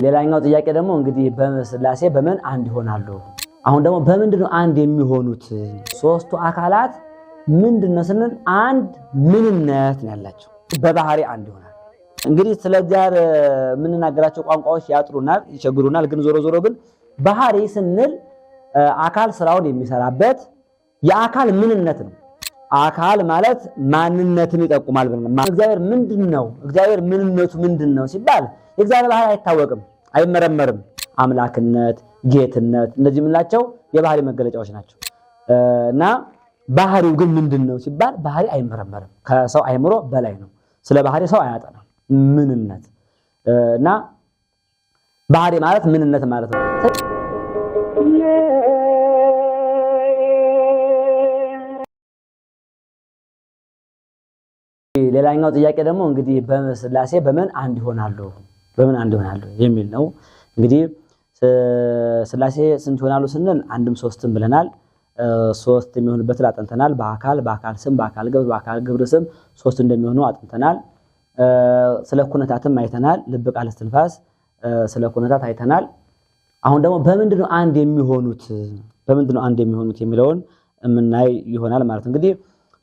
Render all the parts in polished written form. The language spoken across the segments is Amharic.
ሌላኛው ጥያቄ ደግሞ እንግዲህ በስላሴ በምን አንድ ይሆናሉ? አሁን ደግሞ በምንድነው አንድ የሚሆኑት? ሶስቱ አካላት ምንድነው ስንል አንድ ምንነት ነው ያላቸው፣ በባህሪ አንድ ይሆናል። እንግዲህ ስለ እግዚአብሔር የምንናገራቸው ቋንቋዎች ያጥሩናል፣ ይቸግሩናል። ግን ዞሮ ዞሮ ግን ባህሪ ስንል አካል ስራውን የሚሰራበት የአካል ምንነት ነው። አካል ማለት ማንነትን ይጠቁማል ብለናል። እግዚአብሔር ምንድነው? እግዚአብሔር ምንነቱ ምንድነው ሲባል የእግዚአብሔር ባህሪ አይታወቅም፣ አይመረመርም። አምላክነት፣ ጌትነት እነዚህ የምንላቸው የባህሪ መገለጫዎች ናቸው። እና ባህሪው ግን ምንድነው ሲባል ባህሪ አይመረመርም፣ ከሰው አእምሮ በላይ ነው። ስለ ባህሪ ሰው አያጠናም። ምንነት እና ባህሪ ማለት ምንነት ማለት ነው። ሌላኛው ጥያቄ ደግሞ እንግዲህ በስላሴ በምን አንድ ይሆናሉ? በምን አንድ ይሆናሉ የሚል ነው። እንግዲህ ስላሴ ስንት ይሆናሉ ስንል አንድም ሶስትም ብለናል። ሶስት የሚሆንበትን አጥንተናል። በአካል ስም፣ በአካል ግብር፣ በአካል ግብር ስም ሶስት እንደሚሆኑ አጥንተናል። ስለ ኩነታትም አይተናል። ልብ፣ ቃል፣ እስትንፋስ ስለ ኩነታት አይተናል። አሁን ደግሞ በምንድነው አንድ የሚሆኑት? በምንድነው አንድ የሚሆኑት የሚለውን የምናይ ይሆናል ማለት ነው። እንግዲህ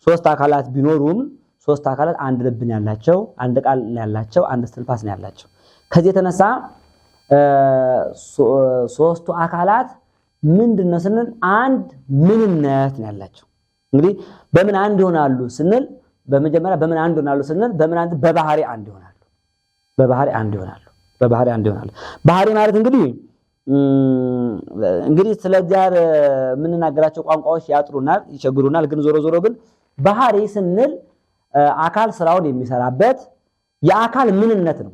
ሶስት አካላት ቢኖሩም ሶስት አካላት አንድ ልብ ነው ያላቸው፣ አንድ ቃል ነው ያላቸው፣ አንድ እስትንፋስ ነው ያላቸው። ከዚህ የተነሳ ሶስቱ አካላት ምንድነው ስንል አንድ ምንነት ነው ያላቸው። እንግዲህ በምን አንድ ይሆናሉ ስንል በመጀመሪያ በምን አንድ ይሆናሉ ስንል በባህሪ አንድ ይሆናሉ። በባህሪ አንድ ይሆናሉ። በባህሪ አንድ ይሆናሉ። ባህሪ ማለት እንግዲህ ስለ እግዚአብሔር የምንናገራቸው ቋንቋዎች ያጥሩናል፣ ይቸግሩናል። ግን ዞሮ ዞሮ ግን ባህሪ ስንል አካል ስራውን የሚሰራበት የአካል ምንነት ነው።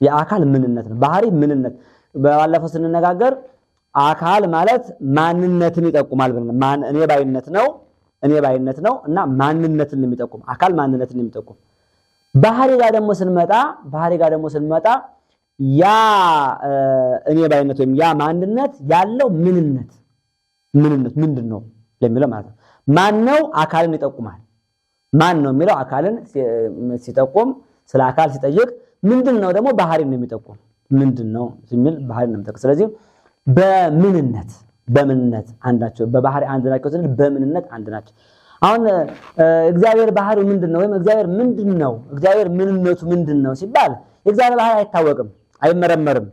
የአካል ምንነት ነው። ባህሪ ምንነት። ባለፈው ስንነጋገር አካል ማለት ማንነትን ይጠቁማል ብለናል። እኔ ባይነት ነው እና ማንነትን የሚጠቁም አካል ማንነትን የሚጠቁም። ባህሪ ጋር ደግሞ ስንመጣ ያ እኔ ባይነት ወይም ያ ማንነት ያለው ምንነት ምንድነው ለሚለው ማለት ነው። ማን ነው? አካልን ይጠቁማል። ማን ነው የሚለው አካልን ሲጠቁም፣ ስለ አካል ሲጠይቅ፣ ምንድነው ደግሞ ባህሪን ነው የሚጠቁም። ምንድነው ሲል ባህሪን ነው የሚጠቁም። ስለዚህ በምንነት አንዳቸው፣ በባህሪ አንድ ናቸው ስንል በምንነት አንድ ናቸው። አሁን እግዚአብሔር ባህሪው ምንድነው ወይም እግዚአብሔር ምንድነው፣ እግዚአብሔር ምንነቱ ምንድነው ሲባል የእግዚአብሔር ባህሪ አይታወቅም፣ አይመረመርም።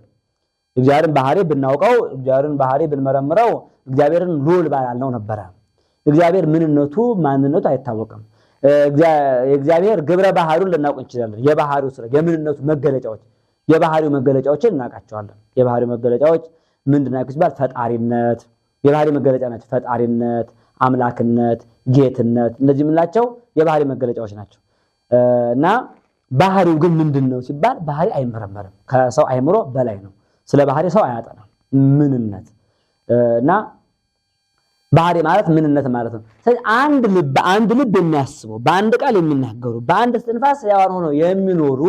እግዚአብሔርን ባህሪ ብናውቀው፣ እግዚአብሔርን ባህሪ ብንመረምረው እግዚአብሔርን ሉል ባላልነው ነበረ። እግዚአብሔር ምንነቱ ማንነቱ አይታወቅም። የእግዚአብሔር ግብረ ባህሪውን ልናውቅ እንችላለን። የባህሪው ስራ፣ የምንነቱ መገለጫዎች፣ የባህሪው መገለጫዎችን እናውቃቸዋለን። የባህሪው መገለጫዎች ምንድናቸው ሲባል ፈጣሪነት የባህሪ መገለጫ ናቸው። ፈጣሪነት፣ አምላክነት፣ ጌትነት እነዚህ የምንላቸው የባህሪ መገለጫዎች ናቸው። እና ባህሪው ግን ምንድነው ሲባል ባህሪ አይመረመርም፣ ከሰው አእምሮ በላይ ነው። ስለ ባህሪ ሰው አያጠናም። ምንነት እና ባህሪ ማለት ምንነት ማለት ነው። ስለዚህ አንድ ልብ የሚያስበው፣ በአንድ ቃል የሚናገሩ፣ በአንድ እስትንፋስ ሕያዋን ሆነው የሚኖሩ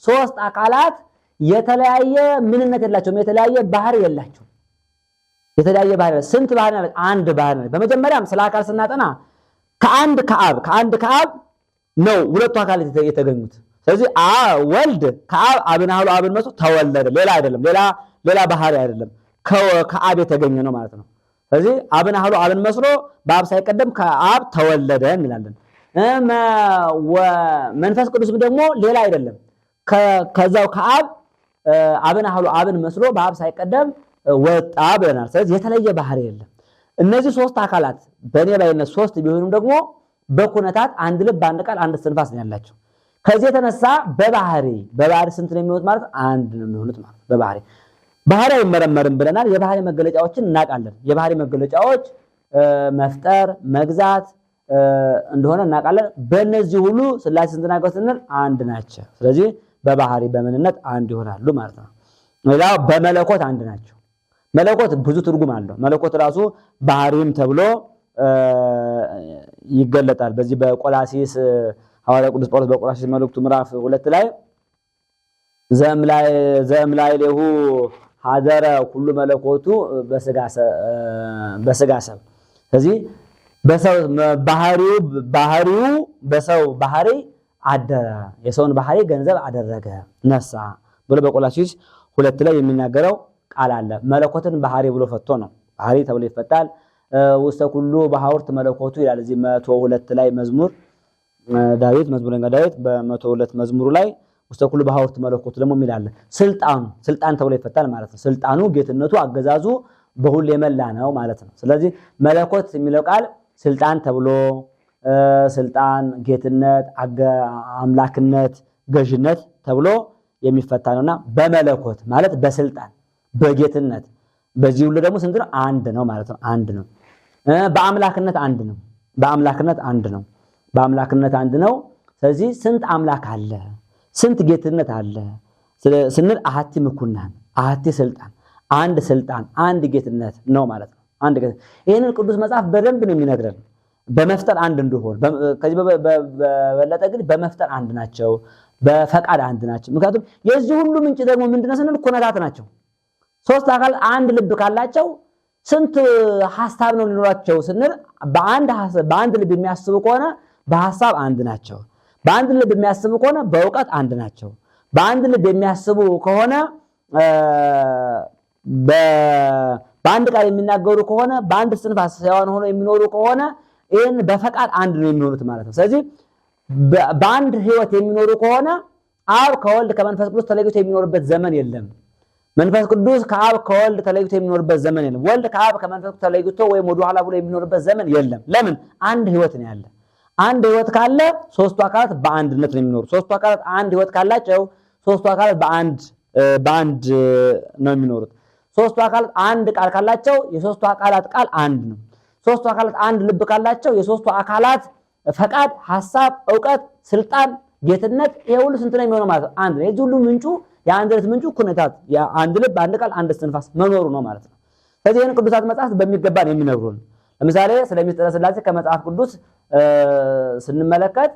ሶስት አካላት የተለያየ ምንነት የላቸውም፣ የተለያየ ባህሪ የላቸውም። የተለያየ ባህሪ ስንት ባህሪ ነው? አንድ ባህሪ ነው። በመጀመሪያም ስለ አካል ስናጠና ከአንድ ከአብ ነው ሁለቱ አካላት የተገኙት። ስለዚህ ወልድ ከአብ አብን አህሉ አብን መስሎ ተወለደ። ሌላ አይደለም፣ ሌላ ባህሪ አይደለም፣ ከአብ የተገኘ ነው ማለት ነው። ስለዚህ አብን አህሉ አብን መስሎ በአብ ሳይቀደም ከአብ ተወለደ እንላለን። መንፈስ ቅዱስም ደግሞ ሌላ አይደለም፣ ከዛው ከአብ አብን አህሉ አብን መስሎ በአብ ሳይቀደም ወጣ ብለናል። ስለዚህ የተለየ ባህሪ የለም። እነዚህ ሶስት አካላት በእኔ ባይነት ሶስት ቢሆኑም ደግሞ በኩነታት አንድ ልብ፣ አንድ ቃል፣ አንድ እስትንፋስ ነው ያላቸው። ከዚህ የተነሳ በባህሪ ስንት ነው የሚሆኑት ማለት? አንድ ነው የሚሆኑት ማለት። ባህሪ አይመረመርም ብለናል። የባህሪ መገለጫዎችን እናውቃለን። የባህሪ መገለጫዎች መፍጠር፣ መግዛት እንደሆነ እናውቃለን። በእነዚህ ሁሉ ስላሴ ስንት ናቸው ስንል አንድ ናቸው። ስለዚህ በባህሪ በምንነት አንድ ይሆናሉ ማለት ነው። ሌላው በመለኮት አንድ ናቸው። መለኮት ብዙ ትርጉም አለው። መለኮት ራሱ ባህሪም ተብሎ ይገለጣል። በዚህ በቆላሲስ ሐዋርያ ቅዱስ ጳውሎስ በቆላሲስ መልእክቱ ምዕራፍ 2 ላይ ዘእምላይ ለሁ ሀደረ ሁሉ መለኮቱ በስጋ ሰብ። ስለዚህ በሰው ባህሪው በሰው ባህሪ አደረ፣ የሰውን ባህሪ ገንዘብ አደረገ ነሳ ብሎ በቆላስይስ 2 ላይ የሚናገረው ቃል አለ። መለኮትን ባህሪ ብሎ ፈቶ ነው። ባህሪ ተብሎ ይፈታል። ውስተ ኩሉ በሐውርት መለኮቱ ይላል እዚህ 102 ላይ መዝሙር ዳዊት መዝሙረኛ ዳዊት በ102 መዝሙሩ ላይ ውስተ ኩሉ በሐውርት መለኮቱ ደግሞ ይላል። ስልጣን ተብሎ ይፈታል ማለት ነው። ስልጣኑ ጌትነቱ አገዛዙ በሁሉ የመላ ነው ማለት ነው። ስለዚህ መለኮት የሚለው ቃል ስልጣን ተብሎ ስልጣን፣ ጌትነት፣ አምላክነት፣ ገዥነት ተብሎ የሚፈታ ነውና በመለኮት ማለት በስልጣን በጌትነት በዚህ ሁሉ ደግሞ ስንት ነው? አንድ ነው ማለት ነው። አንድ ነው። በአምላክነት አንድ ነው። በአምላክነት አንድ ነው። በአምላክነት አንድ ነው። ስለዚህ ስንት አምላክ አለ? ስንት ጌትነት አለ ስንል አሐቲ ምኩናን፣ አሐቲ ስልጣን፣ አንድ ጌትነት ነው ማለት ነው። አንድ ጌትነት። ይሄንን ቅዱስ መጽሐፍ በደንብ ነው የሚነግረን በመፍጠር አንድ እንደሆነ። ከዚህ በበለጠ ግን በመፍጠር አንድ ናቸው፣ በፈቃድ አንድ ናቸው። ምክንያቱም የዚህ ሁሉ ምንጭ ደግሞ ምንድነው ስንል ኩነታት ናቸው። 3 አካል አንድ ልብ ካላቸው ስንት ሐሳብ ነው ሊኖራቸው ስንል በአንድ ልብ የሚያስቡ ከሆነ በሐሳብ አንድ ናቸው። በአንድ ልብ የሚያስቡ ከሆነ በእውቀት አንድ ናቸው። በአንድ ልብ የሚያስቡ ከሆነ በአንድ ቃል የሚናገሩ ከሆነ በአንድ እስትንፋስ ሕያዋን ሆነው የሚኖሩ ከሆነ ይህን በፈቃድ አንድ ነው የሚኖሩት ማለት ነው። ስለዚህ በአንድ ሕይወት የሚኖሩ ከሆነ አብ ከወልድ ከመንፈስ ቅዱስ ተለይቶ የሚኖርበት ዘመን የለም። መንፈስ ቅዱስ ከአብ ከወልድ ተለይቶ የሚኖርበት ዘመን የለም። ወልድ ከአብ ከመንፈስ ቅዱስ ተለይቶ ወይም ወደ ኋላ ብሎ የሚኖርበት ዘመን የለም። ለምን? አንድ ሕይወት ነው ያለ። አንድ ሕይወት ካለ 3ቱ አካላት በአንድነት ነው የሚኖሩ። 3ቱ አካላት አንድ ሕይወት ካላቸው 3ቱ አካላት በአንድ ነው የሚኖሩት። 3ቱ አካላት አንድ ቃል ካላቸው የ3ቱ አካላት ቃል አንድ ነው። 3ቱ አካላት አንድ ልብ ካላቸው የ3ቱ አካላት ፈቃድ፣ ሐሳብ፣ ዕውቀት፣ ስልጣን፣ ጌትነት ይሄ ሁሉ ስንት ነው የሚሆነው ማለት ነው? አንድ ነው። የዚህ ሁሉ ምንጩ የአንድነት ምንጩ ኩነታት፣ አንድ ልብ፣ አንድ ቃል፣ አንድ እስትንፋስ መኖሩ ነው ማለት ነው። ስለዚህ ይህን ቅዱሳት መጽሐፍት በሚገባ ነው የሚነግሩን። ለምሳሌ ስለ ምስጢረ ሥላሴ ከመጽሐፍ ቅዱስ ስንመለከት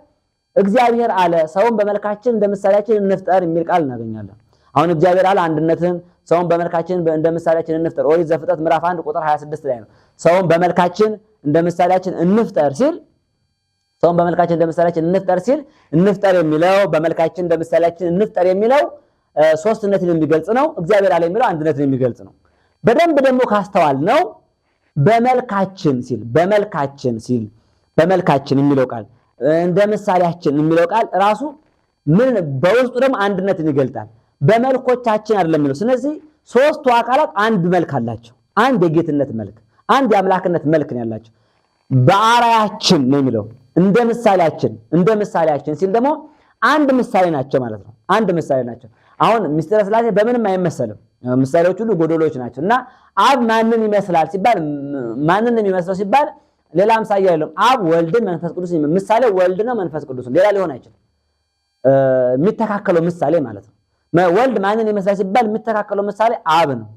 እግዚአብሔር አለ ሰውን በመልካችን እንደ ምሳሌያችን እንፍጠር የሚል ቃል እናገኛለን። አሁን እግዚአብሔር አለ አንድነትን ሰውን በመልካችን እንደ ምሳሌያችን እንፍጠር ኦሪት ዘፍጥረት ምዕራፍ 1 ቁጥር 26 ላይ ነው። ሰውን በመልካችን እንደ ምሳሌያችን እንፍጠር ሲል ሰውን በመልካችን እንደ ምሳሌያችን እንፍጠር የሚለው በመልካችን እንደ ምሳሌያችን እንፍጠር የሚለው ሶስትነትን የሚገልጽ ነው። እግዚአብሔር አለ የሚለው አንድነትን የሚገልጽ ነው። በደንብ ደግሞ ካስተዋል ነው በመልካችን የሚለው ቃል እንደ ምሳሌያችን የሚለው ቃል ራሱ ምን በውስጡ ደግሞ አንድነትን ይገልጣል። በመልኮቻችን አይደለም የሚለው። ስለዚህ 3ቱ አካላት አንድ መልክ አላቸው። አንድ የጌትነት መልክ፣ አንድ የአምላክነት መልክ ነው ያላቸው። በአርአያችን ነው የሚለው። እንደ ምሳሌያችን ሲል ደግሞ አንድ ምሳሌ ናቸው ማለት ነው። አንድ ምሳሌ ናቸው። አሁን ምስጢረ ሥላሴ በምንም አይመሰልም። ምሳሌዎች ሁሉ ጎዶሎች ናቸው እና አብ ማንን ይመስላል ሲባል ማንን ነው የሚመስለው ሲባል ሌላ ምሳሌ አይደለም። አብ ወልድን መንፈስ ቅዱስ ምሳሌ ወልድ ነው መንፈስ ቅዱስ ነው። ሌላ ሊሆን አይችልም። የሚተካከለው ምሳሌ ማለት ነው። ወልድ ማንን ይመስላል ሲባል የሚተካከለው ምሳሌ አብ ነው፣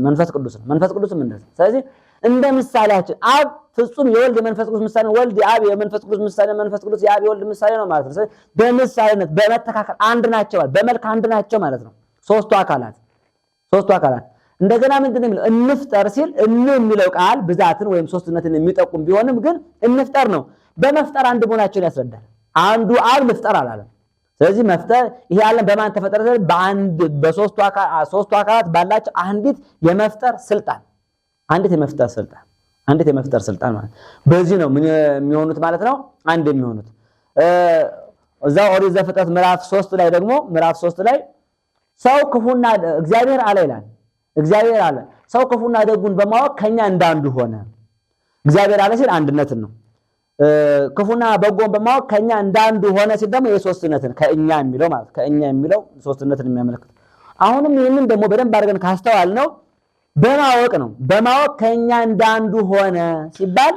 መንፈስ ቅዱስ ነው። መንፈስ ቅዱስም እንደዚህ። ስለዚህ እንደ ምሳሌያችን አብ ፍጹም የወልድ የመንፈስ ቅዱስ ምሳሌ ነው። ወልድ የአብ የመንፈስ ቅዱስ ምሳሌ፣ መንፈስ ቅዱስ የአብ የወልድ ምሳሌ ነው ማለት ነው። ስለዚህ በምሳሌነት በመተካከል አንድ ናቸው፣ በመልክ አንድ ናቸው ማለት ነው። 3ቱ አካላት እንደገና ምንድነው የሚለው እንፍጠር ሲል የሚለው ቃል ብዛትን ወይም ሶስትነትን የሚጠቁም ቢሆንም ግን እንፍጠር ነው። በመፍጠር አንድ መሆናቸውን ያስረዳል። አንዱ አብ ልፍጠር አላለም። ስለዚህ መፍጠር ይሄ ዓለም በማን ተፈጠረ? በሶስቱ አካላት ባላቸው አንዲት የመፍጠር ስልጣን ማለት በዚህ ነው ምን የሚሆኑት ማለት ነው አንድ የሚሆኑት። እዛው ኦሪት ዘፍጥረት ምዕራፍ 3 ላይ ደግሞ ምዕራፍ 3 ላይ ሰው ክፉና እግዚአብሔር አለ ይላል። እግዚአብሔር አለ ሰው ክፉና ደጉን በማወቅ ከኛ እንዳንዱ ሆነ። እግዚአብሔር አለ ሲል አንድነትን ነው። ክፉና በጎን በማወቅ ከኛ እንዳንዱ ሆነ ሲል ደግሞ የሶስትነትን ከእኛ የሚለው ማለት ከእኛ የሚለው ሶስትነትን የሚያመለክት። አሁንም ይህንን ደግሞ በደንብ አድርገን ካስተዋል ነው በማወቅ ነው። በማወቅ ከኛ እንዳንዱ ሆነ ሲባል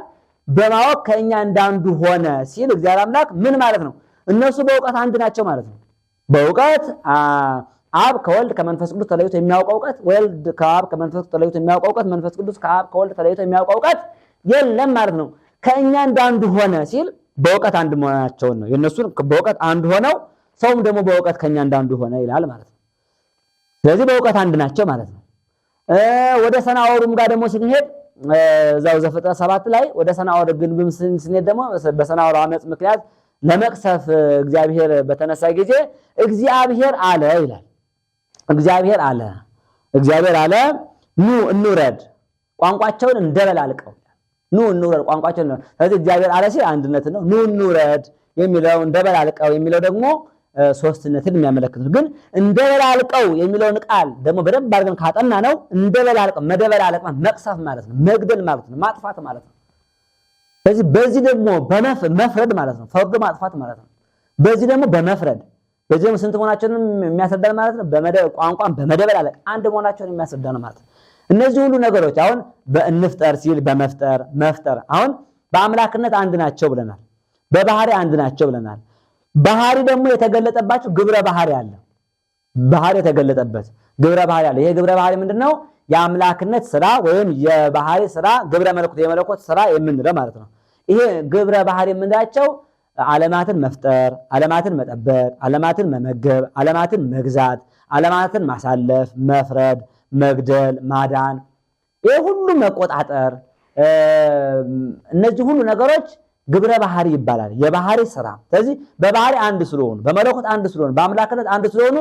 በማወቅ ከኛ እንዳንዱ ሆነ ሲል እግዚአብሔር አምላክ ምን ማለት ነው? እነሱ በእውቀት አንድ ናቸው ማለት ነው። በእውቀት አብ ከወልድ ከመንፈስ ቅዱስ ተለይቶ የሚያውቀው እውቀት፣ ወልድ ከአብ ከመንፈስ ቅዱስ ተለይቶ የሚያውቀው እውቀት፣ መንፈስ ቅዱስ ከአብ ከወልድ ተለይቶ የሚያውቀው እውቀት የለም ማለት ነው። ከእኛ እንዳንዱ ሆነ ሲል በእውቀት አንድ መሆናቸውን ነው። የእነሱን በእውቀት አንድ ሆነው ሰውም ደግሞ በእውቀት ከኛ እንዳንዱ ሆነ ይላል ማለት ነው። ስለዚህ በእውቀት አንድ ናቸው ማለት ነው። ወደ ሰናዖርም ጋር ደግሞ ስንሄድ እዛው ዘፍጥረት 7 ላይ ወደ ሰናዖር ግንብም ስንሄድ ደግሞ በሰናዖር አመጽ ምክንያት ለመቅሰፍ እግዚአብሔር በተነሳ ጊዜ እግዚአብሔር አለ ይላል። እግዚአብሔር አለ ኑ እንውረድ ቋንቋቸውን እንደበላልቀው ኑ እንውረድ ቋንቋቸውን። ስለዚህ እግዚአብሔር አለ ሲል አንድነት ነው። ኑ እንውረድ የሚለው እንደበላልቀው የሚለው ደግሞ ሶስትነትን የሚያመለክት ነው። ግን እንደበላልቀው የሚለውን ቃል ደግሞ በደንብ አድርገን ካጠና ነው እንደበላልቀው መደበላለቅ መቅሰፍ ማለት ነው፣ መግደል ማለት ነው፣ ማጥፋት ማለት ነው። ስለዚህ በዚህ ደግሞ በመፍረድ ማለት ነው፣ ፈርዶ ማጥፋት ማለት ነው። በዚህ ደግሞ በመፍረድ በዚህ ደግሞ ስንት መሆናቸውን የሚያስረዳ ማለት ነው። ቋንቋን በመደበላለቅ አንድ መሆናቸውን የሚያስረዳ ነው ማለት ነው። እነዚህ ሁሉ ነገሮች አሁን በእንፍጠር ሲል በመፍጠር መፍጠር አሁን በአምላክነት አንድ ናቸው ብለናል። በባህሪ አንድ ናቸው ብለናል። ባህሪ ደግሞ የተገለጠባቸው ግብረ ባህሪ አለ። ባህሪ የተገለጠበት ግብረ ባህሪ አለ። ይሄ ግብረ ባህሪ ምንድነው? የአምላክነት ስራ ወይም የባህሪ ስራ ግብረ መለኮት የመለኮት ስራ የምንለው ማለት ነው። ይሄ ግብረ ባህሪ የምንላቸው ዓለማትን መፍጠር፣ ዓለማትን መጠበቅ፣ ዓለማትን መመገብ፣ ዓለማትን መግዛት፣ ዓለማትን ማሳለፍ፣ መፍረድ፣ መግደል፣ ማዳን፣ ይሄ ሁሉ መቆጣጠር፣ እነዚህ ሁሉ ነገሮች ግብረ ባህሪ ይባላል። የባህሪ ስራ። ስለዚህ በባህሪ አንድ ስለሆኑ በመለኮት አንድ ስለሆኑ በአምላክነት አንድ ስለሆኑ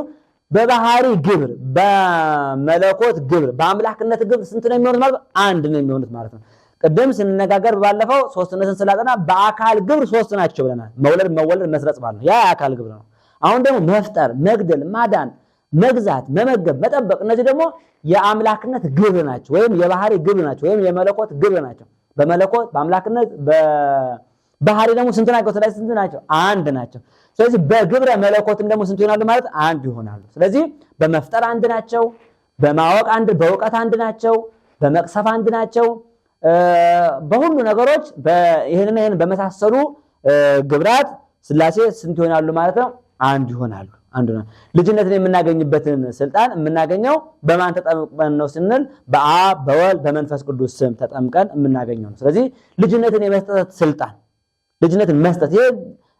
በባህሪ ግብር በመለኮት ግብር በአምላክነት ግብር ስንት ነው የሚሆኑት ማለት አንድ ነው የሚሆኑት ማለት ነው። ቅድም ስንነጋገር ባለፈው ሶስትነትን ስላጠና በአካል ግብር ሶስት ናቸው ብለናል። መወለድ መስረጽ ማለት ነው። ያ የአካል ግብር ነው። አሁን ደግሞ መፍጠር፣ መግደል፣ ማዳን፣ መግዛት፣ መመገብ፣ መጠበቅ እነዚህ ደግሞ የአምላክነት ግብር ናቸው ወይም የባህሪ ግብር ናቸው ወይም የመለኮት ግብር ናቸው። በመለኮት በአምላክነት በባህሪ ደግሞ ስንት ናቸው? ስለዚህ ስንት ናቸው? አንድ ናቸው። ስለዚህ በግብረ መለኮትም ደግሞ ስንት ይሆናሉ ማለት አንድ ይሆናሉ። ስለዚህ በመፍጠር አንድ ናቸው፣ በማወቅ አንድ፣ በእውቀት አንድ ናቸው፣ በመቅሰፍ አንድ ናቸው። በሁሉ ነገሮች ይሄንን በመሳሰሉ ግብራት ሥላሴ ስንት ይሆናሉ ማለት ነው? አንድ ይሆናሉ። አንድ ነው። ልጅነትን የምናገኝበትን ስልጣን የምናገኘው በማን ተጠምቀን ነው ስንል በአብ በወልድ በመንፈስ ቅዱስ ስም ተጠምቀን የምናገኘው ነው። ስለዚህ ልጅነትን የመስጠት ስልጣን ልጅነትን መስጠት ይሄ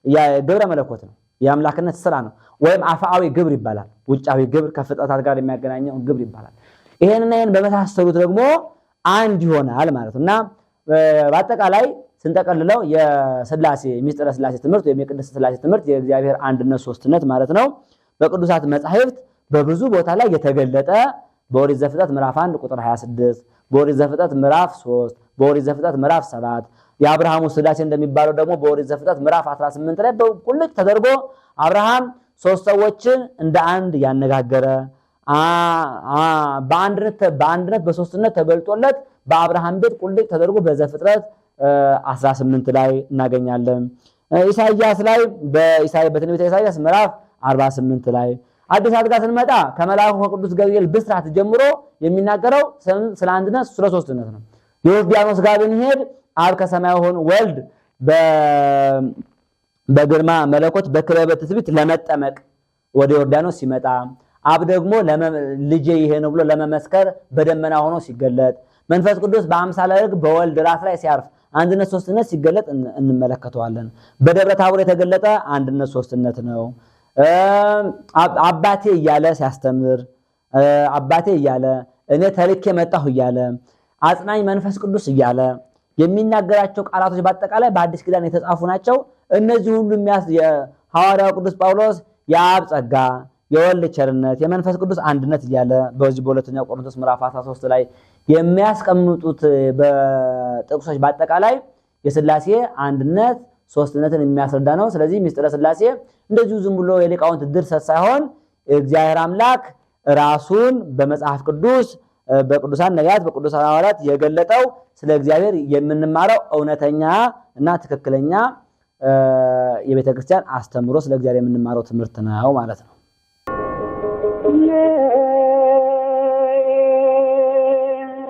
የግብረ መለኮት ነው፣ የአምላክነት ስራ ነው። ወይም አፍአዊ ግብር ይባላል። ውጫዊ ግብር ከፍጥረታት ጋር የሚያገናኘው ግብር ይባላል። ይሄን በመሳሰሉት ደግሞ አንድ ይሆናል ማለት ነውና በአጠቃላይ ስንጠቀልለው የሥላሴ ሚስጥረ ሥላሴ ትምህርት ወይም የቅድስት ሥላሴ ትምህርት የእግዚአብሔር አንድነት ሶስትነት ማለት ነው። በቅዱሳት መጻሕፍት በብዙ ቦታ ላይ የተገለጠ በኦሪት ዘፍጥረት ምዕራፍ 1 ቁጥር 26፣ በኦሪት ዘፍጥረት ምዕራፍ 3፣ በኦሪት ዘፍጥረት ምዕራፍ 7 የአብርሃሙ ሥላሴ እንደሚባለው ደግሞ በኦሪት ዘፍጥረት ምዕራፍ 18 ላይ ቁልጭ ተደርጎ አብርሃም ሶስት ሰዎችን እንደ አንድ ያነጋገረ በአንድነት በሶስትነት ተገልጦለት በአብርሃም ቤት ቁልጭ ተደርጎ በዘፍጥረት 18 ላይ እናገኛለን። ኢሳይያስ ላይ በትንቢተ ኢሳይያስ ምዕራፍ 48 ላይ አዲሳት ጋር ስንመጣ ከመልአኩ ከቅዱስ ገብርኤል ብስራት ጀምሮ የሚናገረው ስለ አንድነት ስለ ሶስትነት ነው። የዮርዳኖስ ጋር ብንሄድ አብ ከሰማይ ሆኖ ወልድ በግርማ መለኮት በክበበ ትስብእት ለመጠመቅ ወደ ዮርዳኖስ ሲመጣ አብ ደግሞ ልጄ ይሄ ነው ብሎ ለመመስከር በደመና ሆኖ ሲገለጥ መንፈስ ቅዱስ በአምሳለ ርግብ በወልድ ራስ ላይ ሲያርፍ አንድነት ሶስትነት ሲገለጥ እንመለከተዋለን። በደብረ ታቦር የተገለጠ አንድነት ሶስትነት ነው። አባቴ እያለ ሲያስተምር አባቴ እያለ እኔ ተልኬ መጣሁ እያለ አጽናኝ መንፈስ ቅዱስ እያለ የሚናገራቸው ቃላቶች በአጠቃላይ በአዲስ ኪዳን የተጻፉ ናቸው። እነዚህ ሁሉ የሐዋርያው ቅዱስ ጳውሎስ የአብ ጸጋ የወልድ ቸርነት የመንፈስ ቅዱስ አንድነት እያለ በዚህ በሁለተኛው ቆሮንቶስ ምዕራፍ 13 ላይ የሚያስቀምጡት በጥቅሶች በአጠቃላይ የሥላሴ አንድነት ሶስትነትን የሚያስረዳ ነው። ስለዚህ ሚስጥረ ሥላሴ እንደዚሁ ዝም ብሎ የሊቃውንት ድርሰት ሳይሆን እግዚአብሔር አምላክ ራሱን በመጽሐፍ ቅዱስ በቅዱሳን ነቢያት በቅዱሳን ሐዋርያት የገለጠው ስለ እግዚአብሔር የምንማረው እውነተኛ እና ትክክለኛ የቤተ ክርስቲያን አስተምሮ ስለ እግዚአብሔር የምንማረው ትምህርት ነው ማለት ነው።